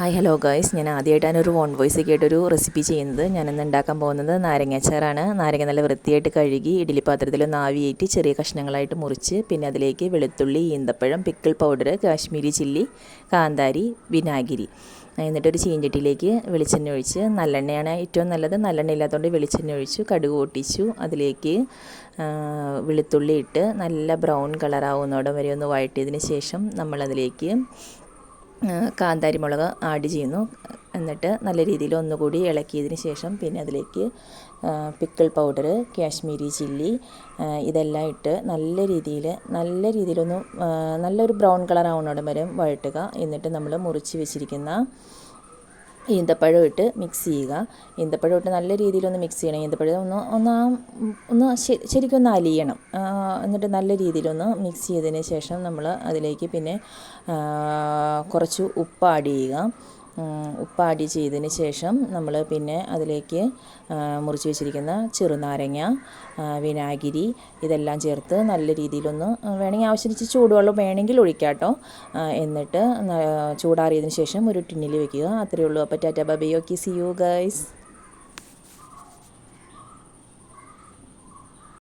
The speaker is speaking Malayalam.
ഹായ് ഹലോ ഗൈസ്, ഞാൻ ആദ്യമായിട്ടാണ് ഒരു വോൺ വോയിസ് ഒക്കെ ആയിട്ടൊരു റെസിപ്പി ചെയ്യുന്നത്. ഞാനിന്ന് ഉണ്ടാക്കാൻ പോകുന്നത് നാരങ്ങാച്ചാറാണ്. നാരങ്ങ നല്ല വൃത്തിയായിട്ട് കഴുകി ഇഡ്ഡലി പാത്രത്തിൽ ആവിയേറ്റി ചെറിയ കഷ്ണങ്ങളായിട്ട് മുറിച്ച്, പിന്നെ അതിലേക്ക് വെളുത്തുള്ളി, ഈന്തപ്പഴം, പിക്കിൾ പൗഡർ, കാശ്മീരി ചില്ലി, കാന്താരി, വിനാഗിരി, എന്നിട്ടൊരു ചീഞ്ചട്ടിയിലേക്ക് വെളിച്ചെണ്ണ ഒഴിച്ച്, നല്ലെണ്ണയാണ് ഏറ്റവും നല്ലത്, നല്ലെണ്ണ ഇല്ലാത്തതുകൊണ്ട് വെളിച്ചെണ്ണ ഒഴിച്ചു, കടുക് പൊട്ടിച്ചു, അതിലേക്ക് വെളുത്തുള്ളി ഇട്ട് നല്ല ബ്രൗൺ കളറാവുന്നോടം വരെ ഒന്ന് വഴറ്റിയതിന് ശേഷം നമ്മളതിലേക്ക് കാന്താരി മുളക് ആഡ് ചെയ്യുന്നു. എന്നിട്ട് നല്ല രീതിയിൽ ഒന്നുകൂടി ഇളക്കിയതിന് ശേഷം പിന്നെ അതിലേക്ക് പിക്കിൾ പൗഡർ, കാശ്മീരി ചില്ലി ഇതെല്ലാം ഇട്ട് നല്ല രീതിയിലൊന്ന് നല്ലൊരു ബ്രൗൺ കളർ ആവുന്നോടം വരെ വഴറ്റുക. എന്നിട്ട് നമ്മൾ മുറിച്ച് വെച്ചിരിക്കുന്ന ഈന്തപ്പഴം ഇട്ട് മിക്സ് ചെയ്യുക. ഈന്തപ്പഴം ഇട്ട് നല്ല രീതിയിലൊന്ന് മിക്സ് ചെയ്യണം. ഈന്തപ്പഴം ഒന്ന് ശരിക്കും ഒന്ന് അലിയണം. എന്നിട്ട് നല്ല രീതിയിലൊന്ന് മിക്സ് ചെയ്തതിന് ശേഷം നമ്മൾ അതിലേക്ക് പിന്നെ കുറച്ച് ഉപ്പ് ആഡ് ചെയ്യുക. ഉപ്പ് ആഡ് ചെയ്തതിന് ശേഷം നമ്മൾ പിന്നെ അതിലേക്ക് മുറിച്ച് വെച്ചിരിക്കുന്ന ചെറുനാരങ്ങ, വിനാഗിരി ഇതെല്ലാം ചേർത്ത് നല്ല രീതിയിലൊന്ന് വേണമെങ്കിൽ ആവശ്യത്തിന് ചൂടുവെള്ളം വേണമെങ്കിൽ ഒഴിക്കാം കേട്ടോ. എന്നിട്ട് ചൂടാറിയതിന് ശേഷം ഒരു ടിന്നിൽ വെക്കുക. അത്രയേ ഉള്ളൂ. അപ്പോൾ tata bye bye. Okay, see you guys.